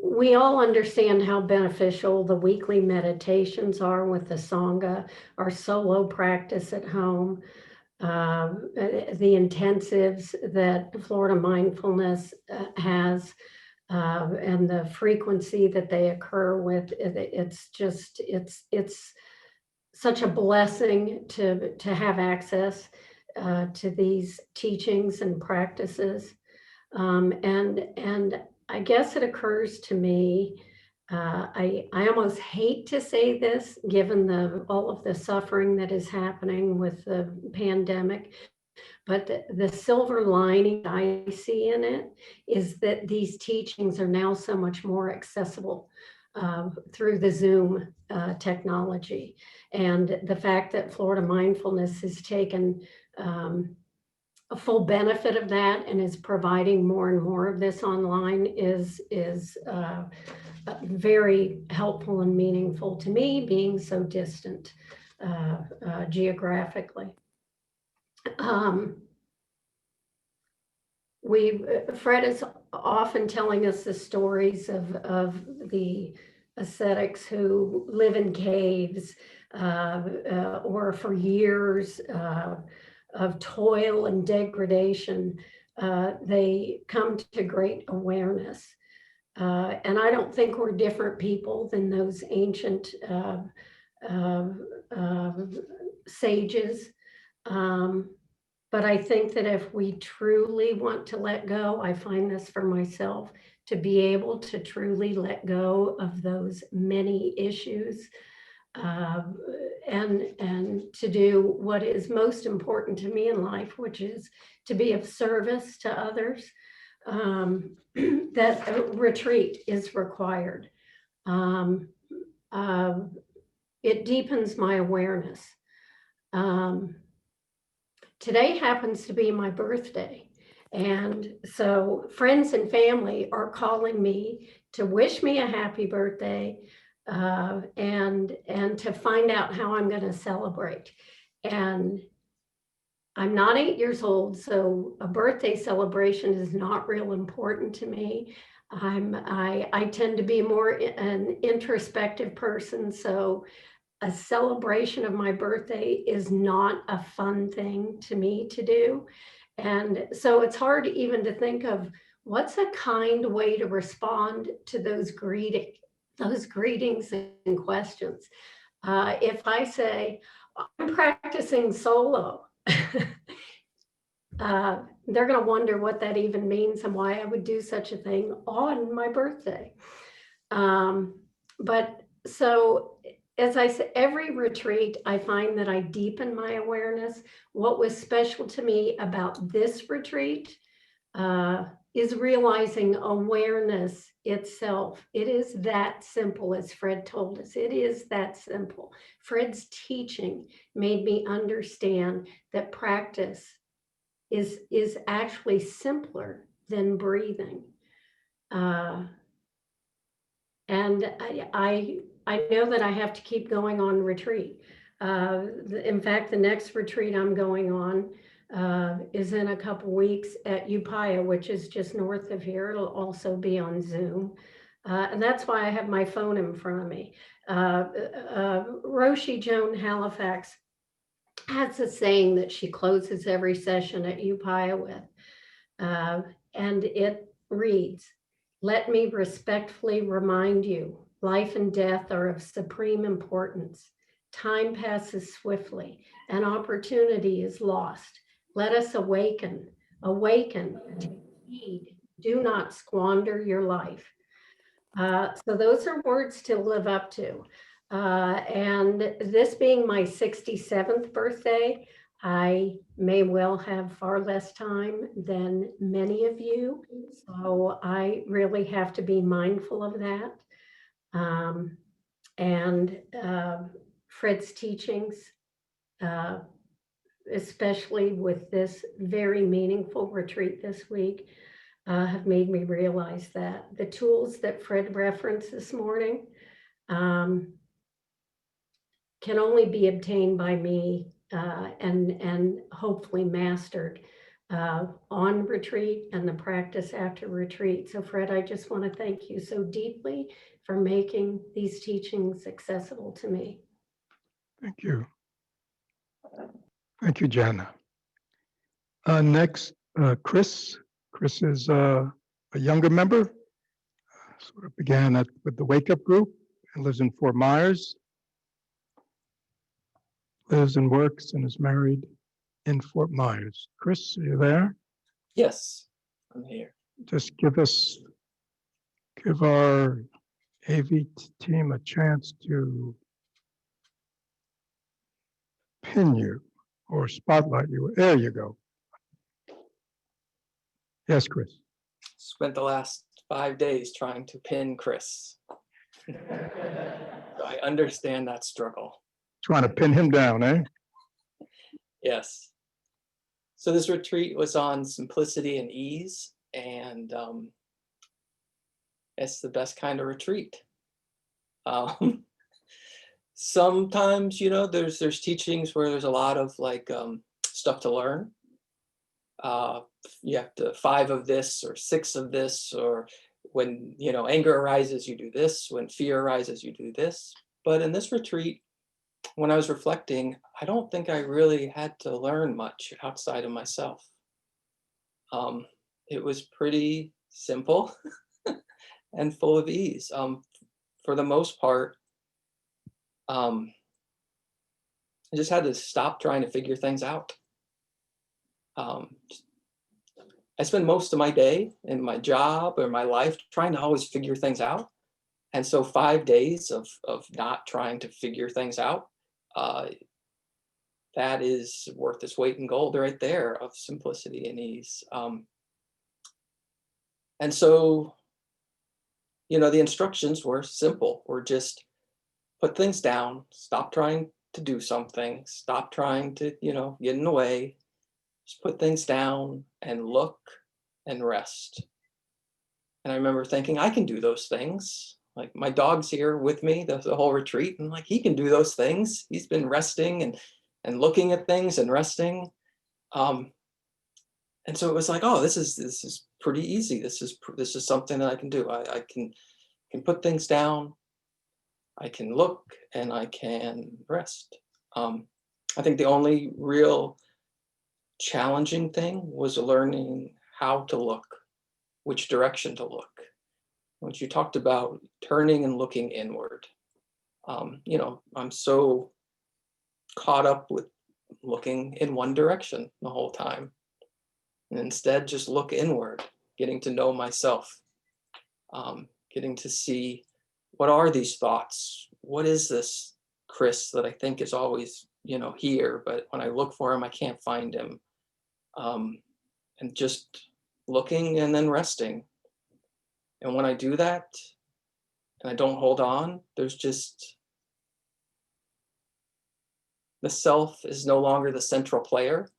we all understand how beneficial the weekly meditations are with the Sangha, our solo practice at home, the intensives that Florida Mindfulness has, and the frequency that they occur with. It's just, it's such a blessing to have access to these teachings and practices. And I guess it occurs to me, I almost hate to say this, given all of the suffering that is happening with the pandemic, but the silver lining I see in it is that these teachings are now so much more accessible through the Zoom technology. And the fact that Florida Mindfulness has taken a full benefit of that and is providing more and more of this online is very helpful and meaningful to me, being so distant geographically. Fred is often telling us the stories of the ascetics who live in caves or for years of toil and degradation, they come to great awareness. And I don't think we're different people than those ancient sages. But I think that if we truly want to let go, I find this for myself, to be able to truly let go of those many issues, and to do what is most important to me in life, which is to be of service to others, that a retreat is required. It deepens my awareness. Today happens to be my birthday. And so friends and family are calling me to wish me a happy birthday, and to find out how I'm going to celebrate. And I'm not 8 years old, so a birthday celebration is not real important to me. I tend to be more an introspective person, so a celebration of my birthday is not a fun thing to me to do. And so it's hard even to think of what's a kind way to respond to those greetings and questions. If I say, I'm practicing solo, they're going to wonder what that even means and why I would do such a thing on my birthday. But so, as I said, every retreat, I find that I deepen my awareness. What was special to me about this retreat is realizing awareness itself. It is that simple, as Fred told us. It is that simple. Fred's teaching made me understand that practice is actually simpler than breathing. And I know that I have to keep going on retreat. In fact, the next retreat I'm going on is in a couple weeks at Upaya, which is just north of here. It'll also be on Zoom. And that's why I have my phone in front of me. Roshi Joan Halifax has a saying that she closes every session at Upaya with, and it reads, "Let me respectfully remind you, life and death are of supreme importance. Time passes swiftly and opportunity is lost. Let us awaken, take heed. Do not squander your life." So those are words to live up to. And this being my 67th birthday, I may well have far less time than many of you. So I really have to be mindful of that. And Fred's teachings, especially with this very meaningful retreat this week, have made me realize that the tools that Fred referenced this morning can only be obtained by me and hopefully mastered on retreat and the practice after retreat. So Fred, I just want to thank you so deeply for making these teachings accessible to me. Thank you. Thank you, Jana. Next, Chris. Chris is a younger member, sort of began with the Wake Up Group and lives in Fort Myers. Lives and works and is married in Fort Myers. Chris, are you there? Yes, I'm here. Just give our AV team a chance to pin you or spotlight you. There you go. Yes, Chris. Spent the last 5 days trying to pin Chris. So I understand that struggle. Trying to pin him down, eh? Yes. So this retreat was on simplicity and ease, and it's the best kind of retreat. Sometimes, you know, there's teachings where there's a lot of like stuff to learn. You have to 5 of this or 6 of this, or when, you know, anger arises, you do this. When fear arises, you do this. But in this retreat, when I was reflecting, I don't think I really had to learn much outside of myself. It was pretty simple and full of ease. For the most part, I just had to stop trying to figure things out. I spend most of my day in my job or my life trying to always figure things out. And so 5 days of not trying to figure things out, that is worth its weight in gold right there, of simplicity and ease. And so, you know, the instructions were simple. Were just put things down, stop trying to do something, stop trying to, you know, get in the way, just put things down and look and rest. And I remember thinking, I can do those things. Like, my dog's here with me the whole retreat, and like, he can do those things. He's been resting and looking at things and resting. And so it was like, oh, this is pretty easy. This is something that I can do. I can put things down. I can look and I can rest. I think the only real challenging thing was learning how to look, which direction to look. Which you talked about, turning and looking inward. You know, I'm so caught up with looking in one direction the whole time. And instead, just look inward, getting to know myself, getting to see, what are these thoughts? What is this Chris that I think is always, you know, here, but when I look for him, I can't find him. And just looking and then resting. And when I do that, and I don't hold on, there's just, the self is no longer the central player,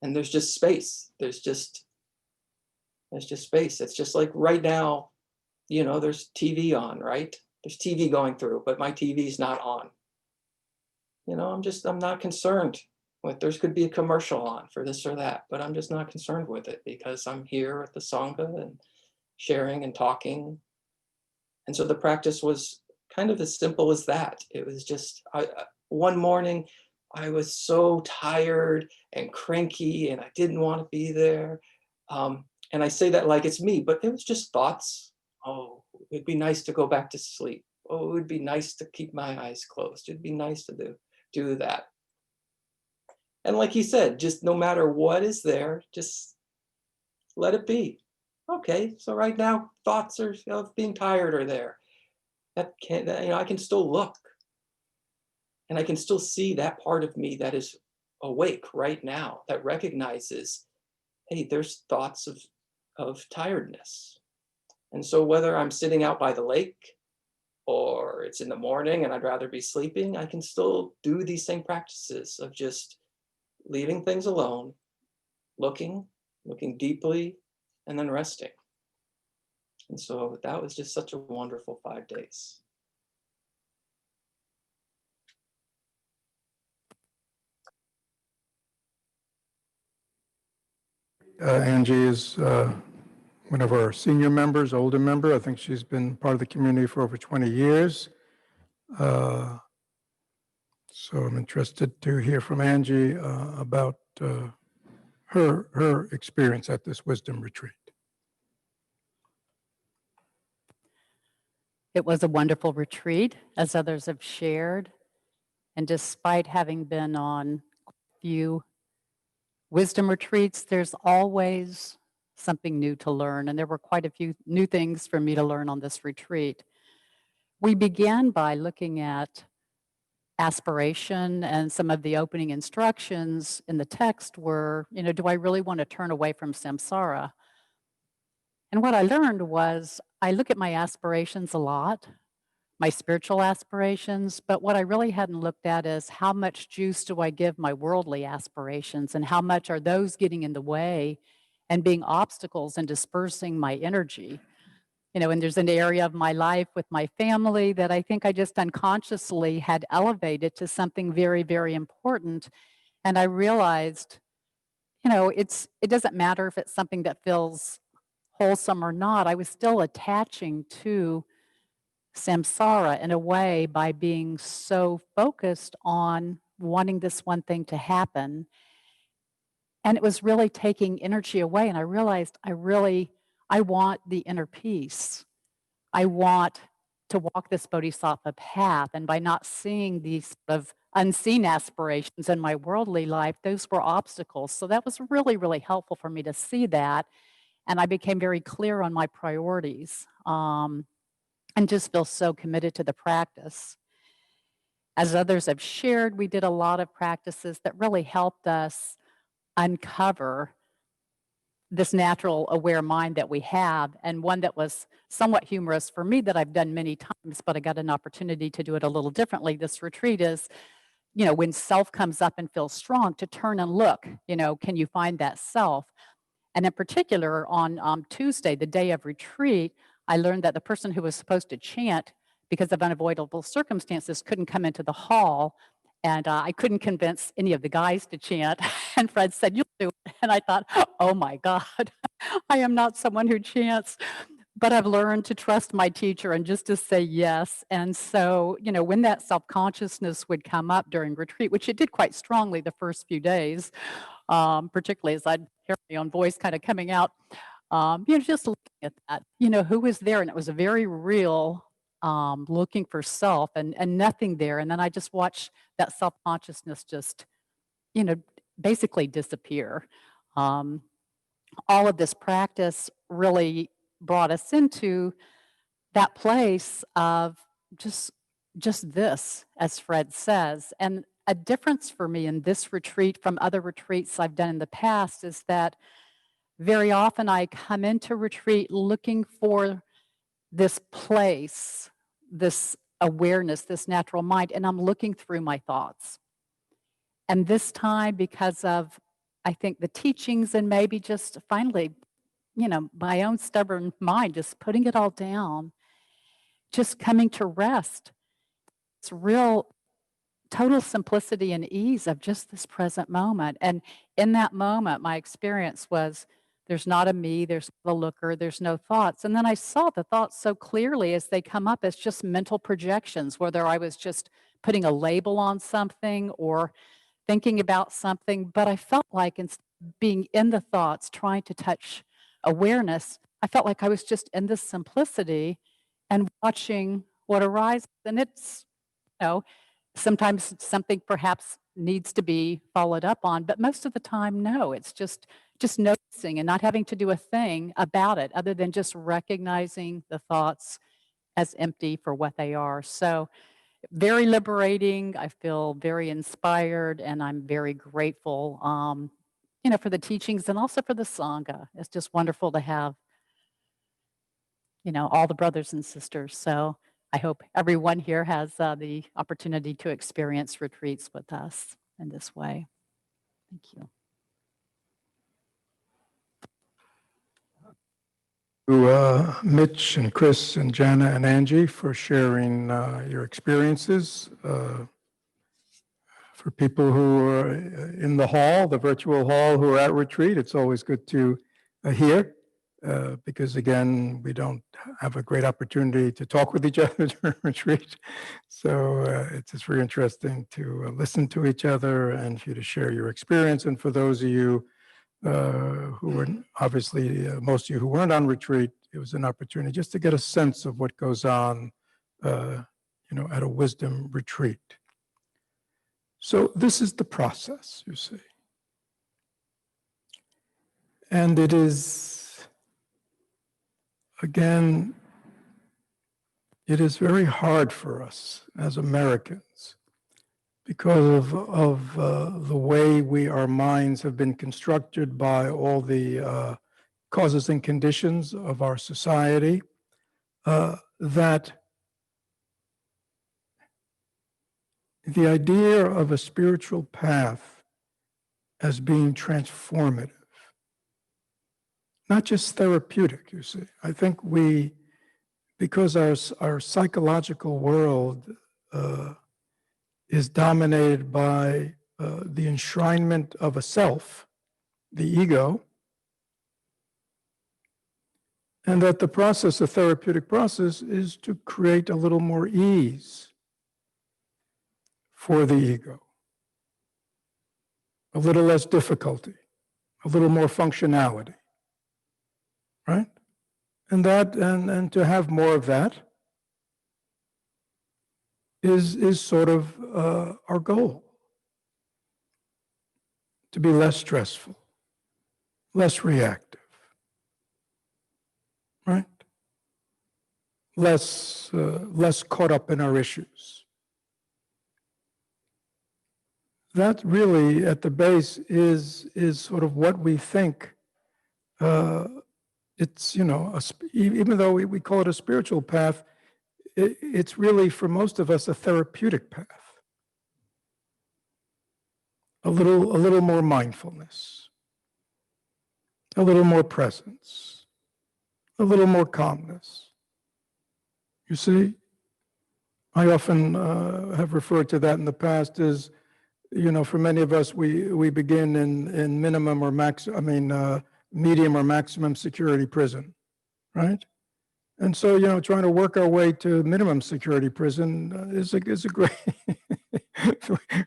and there's just space. There's just space. It's just like right now, you know, there's TV on, right? There's TV going through, but my TV's not on. You know, I'm not concerned with, there could be a commercial on for this or that, but I'm just not concerned with it because I'm here at the Sangha and sharing and talking. And so the practice was kind of as simple as that. It was just, one morning I was so tired and cranky and I didn't want to be there. And I say that like it's me, but it was just thoughts. Oh, it'd be nice to go back to sleep. Oh, it would be nice to keep my eyes closed. It'd be nice to do that. And like you said, just no matter what is there, just let it be. Okay, so right now thoughts of being tired are there. That can't, you know, I can still look, and I can still see that part of me that is awake right now, that recognizes, hey, there's thoughts of tiredness. And so whether I'm sitting out by the lake or it's in the morning and I'd rather be sleeping, I can still do these same practices of just leaving things alone, looking deeply, and then resting. And so that was just such a wonderful 5 days. Angie is one of our senior members, older member. I think she's been part of the community for over 20 years. So I'm interested to hear from Angie about her experience at this wisdom retreat. It was a wonderful retreat, as others have shared. And despite having been on a few wisdom retreats, there's always something new to learn. And there were quite a few new things for me to learn on this retreat. We began by looking at aspiration, and some of the opening instructions in the text were, do I really want to turn away from samsara? And what I learned was I look at my aspirations a lot, my spiritual aspirations, but what I really hadn't looked at is how much juice do I give my worldly aspirations, and how much are those getting in the way and being obstacles and dispersing my energy. And there's an area of my life with my family that I think I just unconsciously had elevated to something very, very important. And I realized, it doesn't matter if it's something that feels wholesome or not. I was still attaching to samsara in a way by being so focused on wanting this one thing to happen. And it was really taking energy away. And I realized I want the inner peace. I want to walk this bodhisattva path. And by not seeing these sort of unseen aspirations in my worldly life, those were obstacles. So that was really, really helpful for me to see that. And I became very clear on my priorities, and just feel so committed to the practice. As others have shared, we did a lot of practices that really helped us uncover this natural aware mind that we have, and one that was somewhat humorous for me that I've done many times, but I got an opportunity to do it a little differently this retreat is, when self comes up and feels strong, to turn and look, can you find that self? And in particular, on Tuesday, the day of retreat, I learned that the person who was supposed to chant, because of unavoidable circumstances, couldn't come into the hall. And I couldn't convince any of the guys to chant. And Fred said, "You'll do it." And I thought, oh my God, I am not someone who chants. But I've learned to trust my teacher and just to say yes. And so, when that self-consciousness would come up during retreat, which it did quite strongly the first few days, particularly as I'd hear my own voice kind of coming out, just looking at that, who was there. And it was a very real looking for self and nothing there. And then I just watched that self-consciousness just, basically disappear. All of this practice really brought us into that place of just this, as Fred says. And a difference for me in this retreat from other retreats I've done in the past is that very often I come into retreat looking for this place, this awareness, this natural mind, and I'm looking through my thoughts. And this time, because of, I think, the teachings and maybe just finally, my own stubborn mind, just putting it all down, just coming to rest. It's real total simplicity and ease of just this present moment. And in that moment, my experience was there's not a me, there's the looker, there's no thoughts. And then I saw the thoughts so clearly as they come up as just mental projections, whether I was just putting a label on something or thinking about something. But I felt like instead of being in the thoughts, trying to touch awareness, I felt like I was just in this simplicity and watching what arises. And it's, sometimes something perhaps needs to be followed up on, but most of the time, no. It's just noticing and not having to do a thing about it other than just recognizing the thoughts as empty for what they are. So very liberating. I feel very inspired, and I'm very grateful, for the teachings and also for the Sangha. It's just wonderful to have, all the brothers and sisters. So I hope everyone here has the opportunity to experience retreats with us in this way. Thank you. To Mitch and Chris and Jana and Angie for sharing your experiences, for For people who are in the hall, the virtual hall, who are at retreat, it's always good to hear, because again, we don't have a great opportunity to talk with each other during retreat. So it's just very interesting to listen to each other and for you to share your experience. And for those of you who were obviously, most of you who weren't on retreat, it was an opportunity just to get a sense of what goes on, at a wisdom retreat. So this is the process, you see. And it is, again, it is very hard for us as Americans because of the way our minds have been constructed by all the causes and conditions of our society, that the idea of a spiritual path as being transformative, not just therapeutic, you see. I think because our psychological world is dominated by the enshrinement of a self, the ego, and that the process, the therapeutic process, is to create a little more ease for the ego, a little less difficulty, a little more functionality, right? And to have more of that is sort of our goal. To be less stressful, less reactive, right? Less caught up in our issues. That really, at the base, is sort of what we think. It's, even though we call it a spiritual path, it's really, for most of us, a therapeutic path. A little more mindfulness, a little more presence, a little more calmness. You see, I often have referred to that in the past as, for many of us, we begin in minimum or medium or maximum security prison, right? And so, trying to work our way to minimum security prison is a great.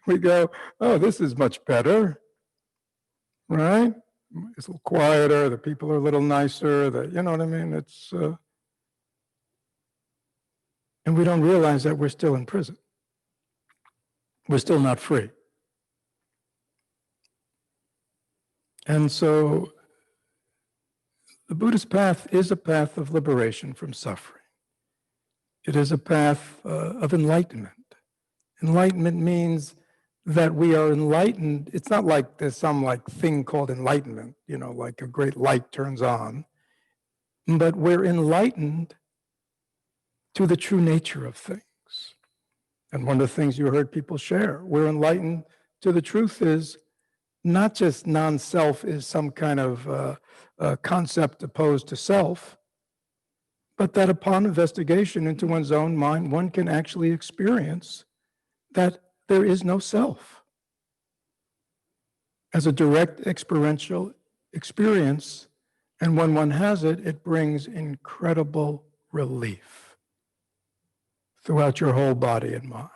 We go, oh, this is much better, right? It's a little quieter. The people are a little nicer. You know what I mean? It's, and we don't realize that we're still in prison. We're still not free. And so the Buddhist path is a path of liberation from suffering. It is a path of enlightenment. Enlightenment means that we are enlightened. It's not like there's some thing called enlightenment, like a great light turns on, but we're enlightened to the true nature of things. And one of the things you heard people share, we're enlightened to the truth is not just non-self is some kind of concept opposed to self, but that upon investigation into one's own mind, one can actually experience that there is no self. As a direct experiential experience, and when one has it, it brings incredible relief throughout your whole body and mind.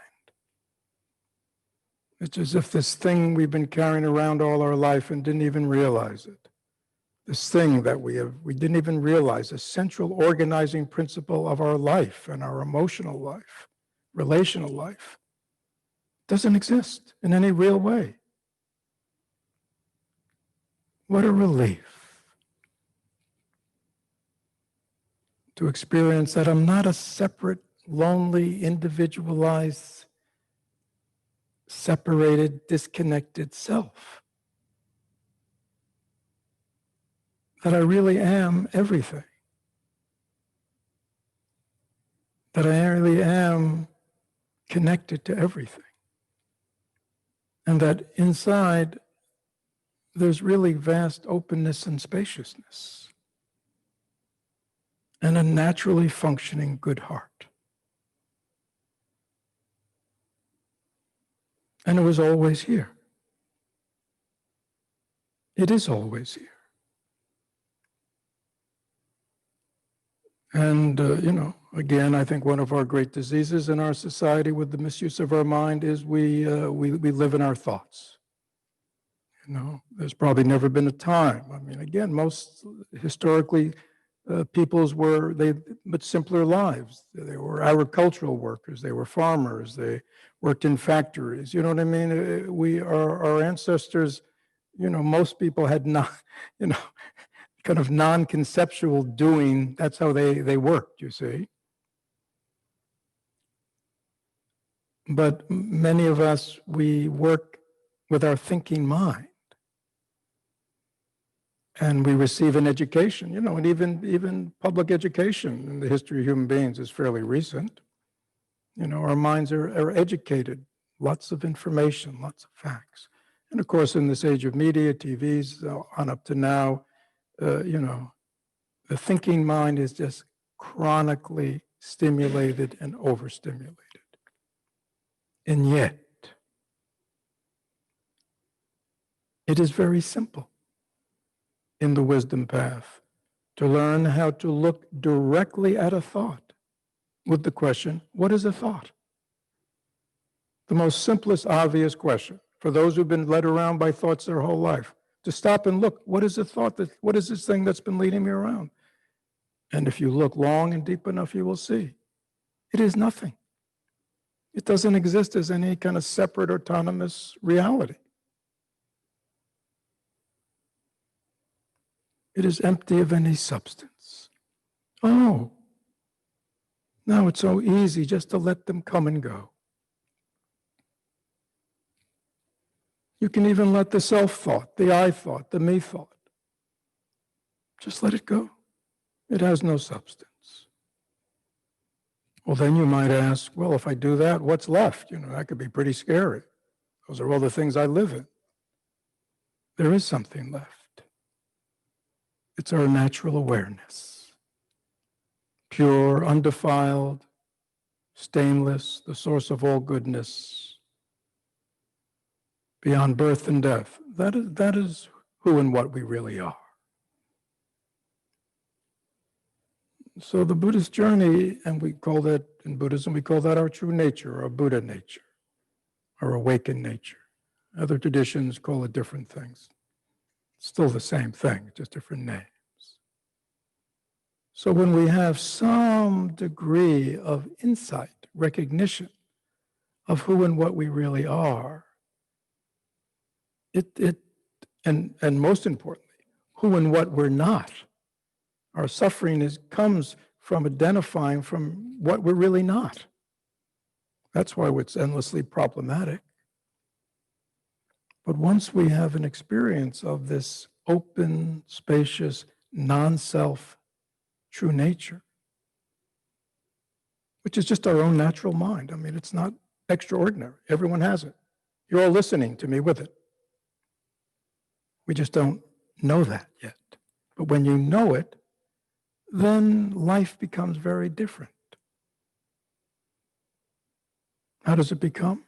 It's as if this thing we've been carrying around all our life and didn't even realize it, this thing that we didn't even realize, a central organizing principle of our life and our emotional life, relational life, doesn't exist in any real way. What a relief to experience that I'm not a separate, lonely, individualized, separated, disconnected self. That I really am everything. That I really am connected to everything. And that inside, there's really vast openness and spaciousness. And a naturally functioning good heart. And it was always here. It is always here. And, again, I think one of our great diseases in our society with the misuse of our mind is we live in our thoughts. There's probably never been a time. I mean, again, most historically, peoples were but simpler lives. They were agricultural workers. They were farmers. They worked in factories. You know what I mean? Our ancestors, most people had not, kind of non-conceptual doing. That's how they worked, you see. But many of us, we work with our thinking mind. And we receive an education, and even public education in the history of human beings is fairly recent. Our minds are educated, lots of information, lots of facts. And of course, in this age of media, TVs, on up to now, the thinking mind is just chronically stimulated and overstimulated. And yet, it is very simple in the wisdom path to learn how to look directly at a thought with the question, what is a thought? The most simplest, obvious question for those who've been led around by thoughts their whole life, to stop and look, what is a thought? What is this thing that's been leading me around? And if you look long and deep enough, you will see it is nothing. It doesn't exist as any kind of separate, autonomous reality. It is empty of any substance. Oh, now it's so easy just to let them come and go. You can even let the self-thought, the I thought, the me thought, just let it go. It has no substance. Well, then you might ask, well, if I do that, what's left? That could be pretty scary. Those are all the things I live in. There is something left. It's our natural awareness. Pure, undefiled, stainless, the source of all goodness, beyond birth and death. That is who and what we really are. So the Buddhist journey, and we call that, in Buddhism, we call that our true nature, our Buddha nature, our awakened nature. Other traditions call it different things. Still the same thing, just different names. So when we have some degree of insight, recognition of who and what we really are, and most importantly, who and what we're not. Our suffering comes from identifying from what we're really not. That's why it's endlessly problematic. But once we have an experience of this open, spacious, non-self true nature, which is just our own natural mind. I mean, it's not extraordinary. Everyone has it. You're all listening to me with it. We just don't know that yet. But when you know it, then life becomes very different. How does it become?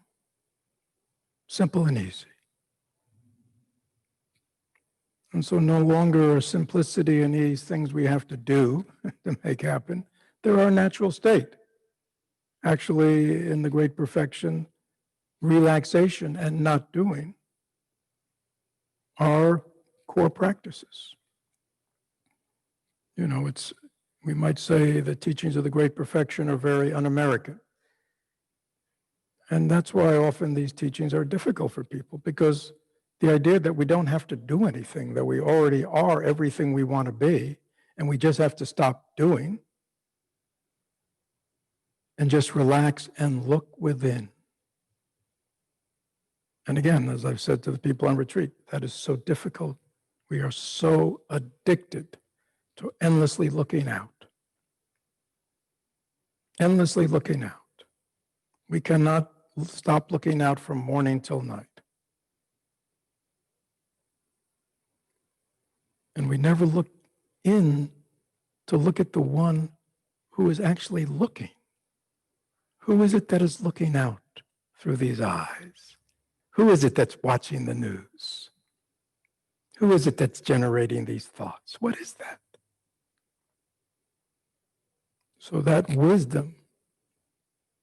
Simple and easy. And so no longer simplicity and these things we have to do to make happen. They're our natural state. Actually, in the great perfection, relaxation and not doing are core practices. We might say the teachings of the great perfection are very un-American. And that's why often these teachings are difficult for people, because the idea that we don't have to do anything, that we already are everything we want to be, and we just have to stop doing and just relax and look within. And again, as I've said to the people on retreat, that is so difficult. We are so addicted to endlessly looking out. Endlessly looking out. We cannot stop looking out from morning till night. And we never look in to look at the one who is actually looking. Who is it that is looking out through these eyes? Who is it that's watching the news? Who is it that's generating these thoughts? What is that? So that wisdom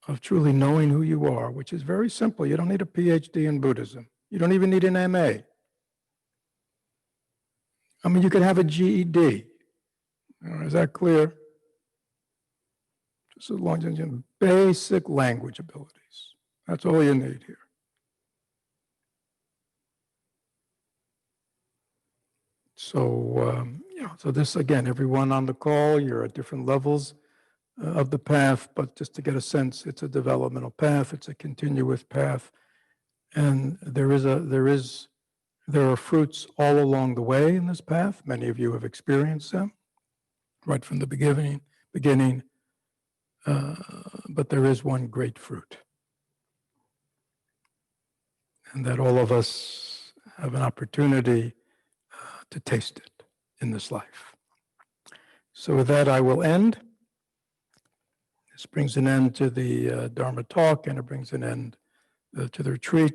of truly knowing who you are, which is very simple. You don't need a PhD in Buddhism. You don't even need an MA. I mean, you could have a GED. Is that clear? Just as long as you have basic language abilities. That's all you need here. So, so this, again, everyone on the call, you're at different levels of the path, but just to get a sense, it's a developmental path, it's a continuous path, and there are fruits all along the way in this path. Many of you have experienced them right from the beginning, but there is one great fruit, and that all of us have an opportunity to taste it in this life. So with that, I will end. This brings an end to the Dharma talk, and it brings an end to the retreat.